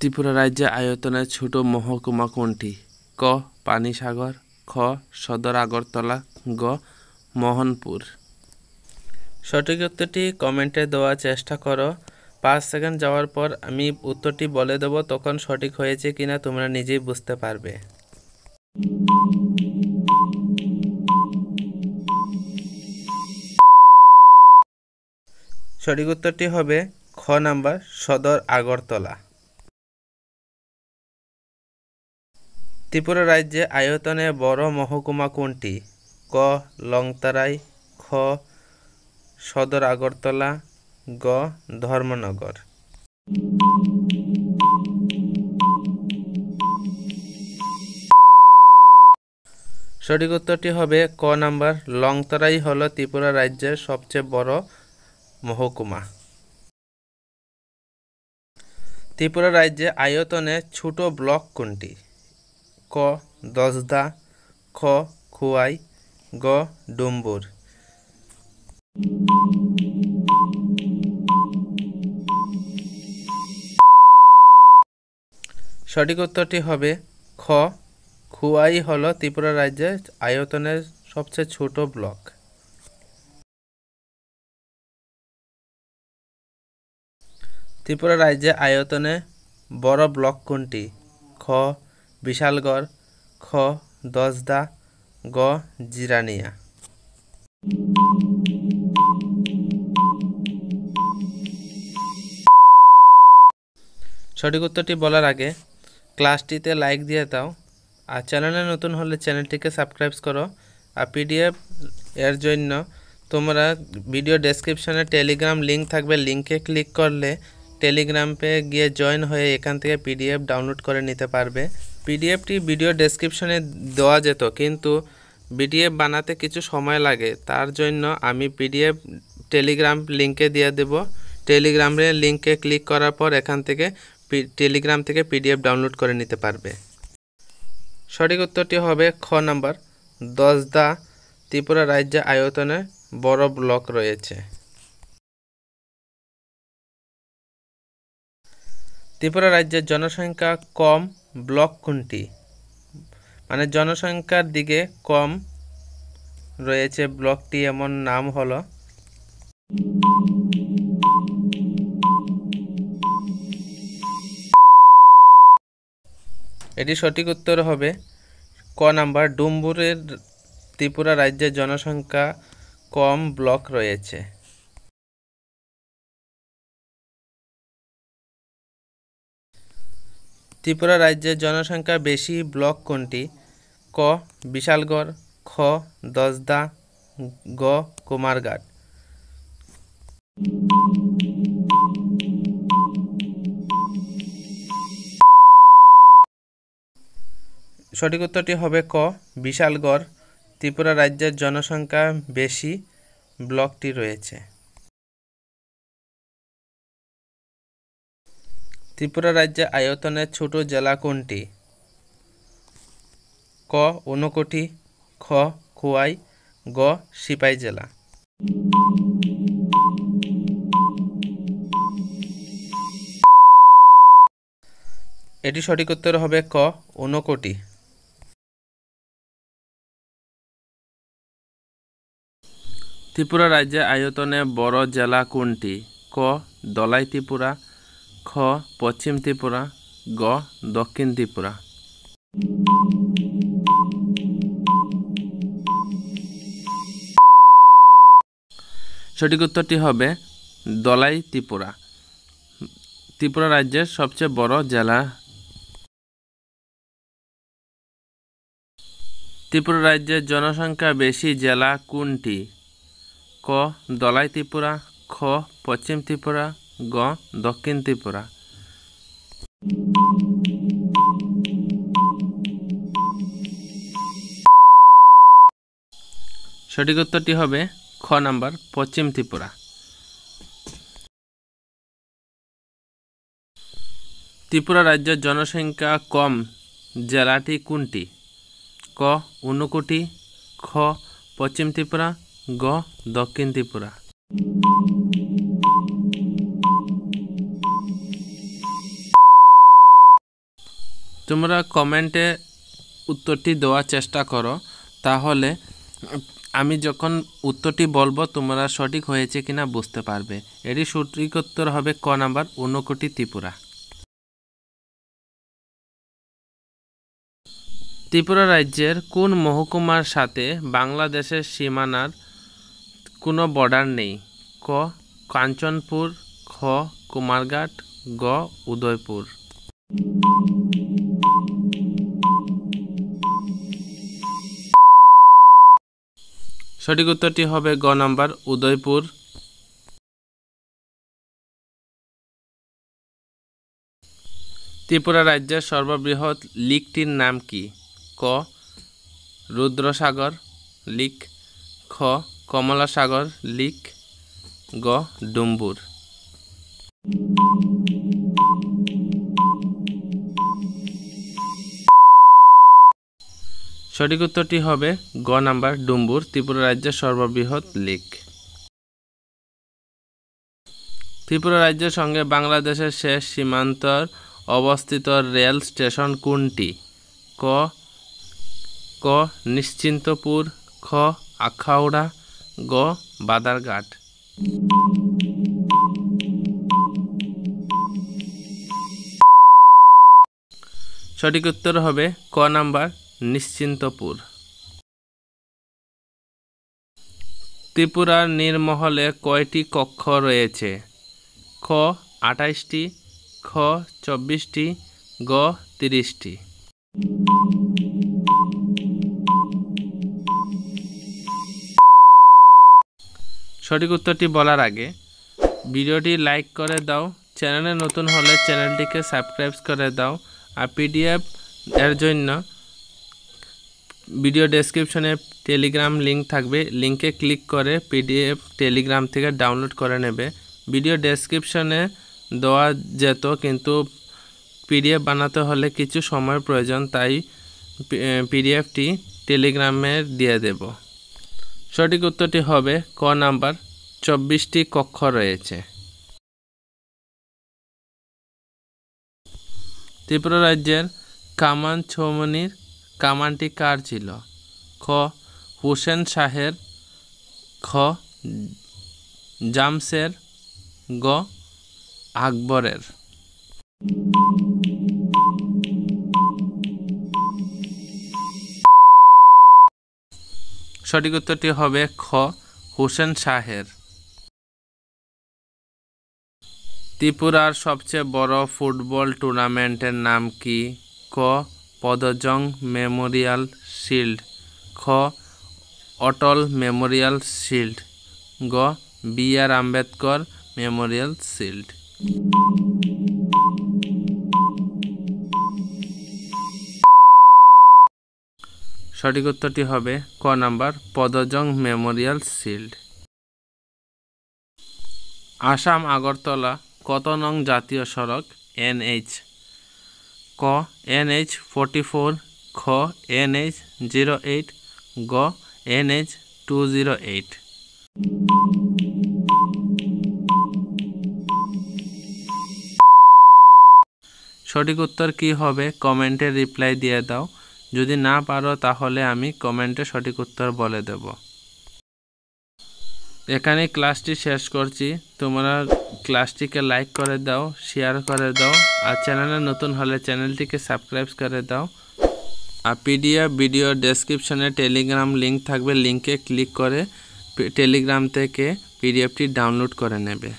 ত্রিপুরা রাজ্যে আয়তনে ছোট মহকুমা কোনটি? ক. পানিসাগর, খ. সদর আগরতলা, গ. মোহনপুর। সঠিক উত্তরটি কমেন্টে দেওয়ার চেষ্টা করো। 5 সেকেন্ড যাওয়ার পর আমি উত্তরটি বলে দেব, তখন সঠিক হয়েছে কিনা তোমরা নিজেই বুঝতে পারবে। সঠিক উত্তরটি হবে খ নাম্বার, সদর আগরতলা। ত্রিপুরা রাজ্যে আয়তনে বড় মহকুমা কোনটি? ক. লংতারাই, খ. সদর আগরতলা, গ. ধর্মনগর। সঠিক উত্তরটি হবে ক নাম্বার, লংতরাই হল ত্রিপুরা রাজ্যের সবচেয়ে বড় মহকুমা। ত্রিপুরা রাজ্যে আয়তনে ছোট ব্লক কোনটি? ক. দশদা, খ. খোয়াই, গ. ডুম্বুর। সঠিক উত্তরটি হবে খ. খোয়াই হল ত্রিপুরা রাজ্যের আয়তনের সবচেয়ে ছোট ব্লক। ত্রিপুরা রাজ্যে আয়তনে বড় ব্লক কোনটি? খ. বিশালগড়, খ. দশদা, গ. জিরানিয়া। সঠিক উত্তরটি বলার আগে ক্লাসটিতে লাইক দিয়ে দাও, আর চ্যানেলে নতুন হলে চ্যানেলটিকে সাবস্ক্রাইব করো। আর পিডিএফ এর জন্য তোমরা ভিডিও ডেসক্রিপশনে টেলিগ্রাম লিঙ্ক থাকবে, লিঙ্কে ক্লিক করলে টেলিগ্রামে গিয়ে জয়েন হয়ে এখান থেকে পিডিএফ ডাউনলোড করে নিতে পারবে। পিডিএফটি ভিডিও ডেসক্রিপশনে দেওয়া যেত, কিন্তু পিডিএফ বানাতে কিছু সময় লাগে, তার জন্য আমি পিডিএফ টেলিগ্রাম লিঙ্কে দিয়ে দেব। টেলিগ্রামের লিঙ্কে ক্লিক করার পর এখান থেকে টেলিগ্রাম থেকে পিডিএফ ডাউনলোড করে নিতে পারবে। সঠিক উত্তরটি হবে খ নাম্বার, দশদা ত্রিপুরা রাজ্যে আয়তনে বড় ব্লক রয়েছে। ত্রিপুরা রাজ্যের জনসংখ্যা কম ব্লক কোনটি? মানে জনসংখ্যার দিকে কম রয়েছে ব্লকটি, এমন নাম হলো। এটি সঠিক উত্তর হবে ক নাম্বার, ডুম্বুরের ত্রিপুরা রাজ্যের জনসংখ্যা কম ব্লক রয়েছে। ত্রিপুরা রাজ্যের জনসংখ্যা বেশি ব্লক কোনটি? ক. বিশালগড়, খ. দশদা, গ. কুমারঘাট। সঠিক উত্তরটি হবে ক. বিশালগড় ত্রিপুরা রাজ্যের জনসংখ্যা বেশি ব্লকটি রয়েছে। ত্রিপুরা রাজ্যে আয়তনের ছোট জেলা কোনটি? ক. ঊনকোটি, খ. খোয়াই, গ. সিপাই জেলা। এটি সঠিক উত্তর হবে ক. ঊনকোটি। ত্রিপুরা রাজ্যে আয়তনে বড় জেলা কোনটি? ক. ধলাই ত্রিপুরা, খ. পশ্চিম ত্রিপুরা, গ. দক্ষিণ ত্রিপুরা। সঠিক উত্তরটি হবে ধলাই ত্রিপুরা, ত্রিপুরা রাজ্যের সবচেয়ে বড় জেলা। ত্রিপুরা রাজ্যের জনসংখ্যা বেশি জেলা কোনটি? ক. ধলাই ত্রিপুরা, খ. পশ্চিম ত্রিপুরা, গ. দক্ষিণ ত্রিপুরা। সঠিক উত্তরটি হবে খ নাম্বার, পশ্চিম ত্রিপুরা। ত্রিপুরা রাজ্যের জনসংখ্যা কম জেলাটি কোনটি? ক. ঊনকোটি, খ. পশ্চিম ত্রিপুরা, গ. দক্ষিণ ত্রিপুরা। তোমরা কমেন্টে উত্তরটি দেওয়ার চেষ্টা করো, তাহলে আমি যখন উত্তরটি বলবো তোমরা সঠিক হয়েছে কিনা বুঝতে পারবে। এটি সঠিক উত্তর হবে ক নাম্বার, ঊনকোটি ত্রিপুরা। ত্রিপুরা রাজ্যের কোন মহকুমার সাথে বাংলাদেশের সীমানার কোনো বর্ডার নেই? ক কাঞ্চনপুর, খ কুমারঘাট, গ উদয়পুর। সঠিক উত্তরটি হবে গ নাম্বার, উদয়পুর। ত্রিপুরা রাজ্যের সর্ববৃহৎ লেকটির নাম কি? ক রুদ্রসাগর লেক, খ কমলাসাগর লেক, গ ডুম্বুর। সঠিক উত্তরটি হবে গ নাম্বার, ডুম্বুর, ত্রিপুরা রাজ্যের সর্ববৃহৎ লেক। ত্রিপুরা রাজ্যের সঙ্গে বাংলাদেশের শেষ সীমান্তর অবস্থিত রেল স্টেশন কোনটি? ক নিশ্চিন্তপুর, খ আখাউড়া, গ বাদারঘাট। সঠিক উত্তর হবে ক নাম্বার, নিশ্চিন্তপুর। ত্রিপুরার নীরমহলে কয়টি কক্ষ রয়েছে? খ 28টি, খ 24টি, গ 30টি। সঠিক উত্তরটি বলার আগে ভিডিওটি লাইক করে দাও, চ্যানেলে নতুন হলে চ্যানেলটিকে সাবস্ক্রাইব করে দাও। আর পিডিএফ এর জন্য ভিডিও ডেসক্রিপশনে টেলিগ্রাম লিঙ্ক থাকবে, লিঙ্কে ক্লিক করে পিডিএফ টেলিগ্রাম থেকে ডাউনলোড করে নেবে। ভিডিও ডেসক্রিপশনে দেওয়া যেত, কিন্তু পিডিএফ বানাতে হলে কিছু সময় প্রয়োজন, তাই পিডিএফটি টেলিগ্রামে দিয়ে দেব। সঠিক উত্তরটি হবে ক নাম্বার, 24টি কক্ষ রয়েছে। ত্রিপুরা রাজ্যের কামান ছৌমনির কামানটি কার ছিল? খ হুসেন শাহের, খ জামসের, গ আকবরের। সঠিক উত্তরটি হবে খ হুসেন শাহের। ত্রিপুরার সবচেয়ে বড় ফুটবল টুর্নামেন্টের নাম কি? ক পদজং মেমোরিয়াল শিল্ড, খ অটল মেমোরিয়াল শিল্ড, গ বি.আর. Ambedkar memorial shield. সঠিক উত্তরটি হবে ক number, Podjong memorial shield. Assam Agartala কত নং জাতীয় সড়ক? NH, ক NH 44, খ NH 08, গ NH 208। সঠিক উত্তর কি হবে কমেন্টে রিপ্লাই দিয়ে দাও, যদি না পারো তাহলে আমি কমেন্টে সঠিক উত্তর বলে দেব। এখানে ক্লাসটি শেষ করছি, তোমরা ক্লাসটিকে লাইক করে দাও, শেয়ার করে দাও, আর চ্যানেলে নতুন হলে চ্যানেলটিকে সাবস্ক্রাইব করে দাও। আর পিডিএফ ভিডিও ডেসক্রিপশনে টেলিগ্রাম লিঙ্ক থাকবে, লিঙ্কে ক্লিক করে টেলিগ্রাম থেকে পিডিএফটি ডাউনলোড করে নেবে।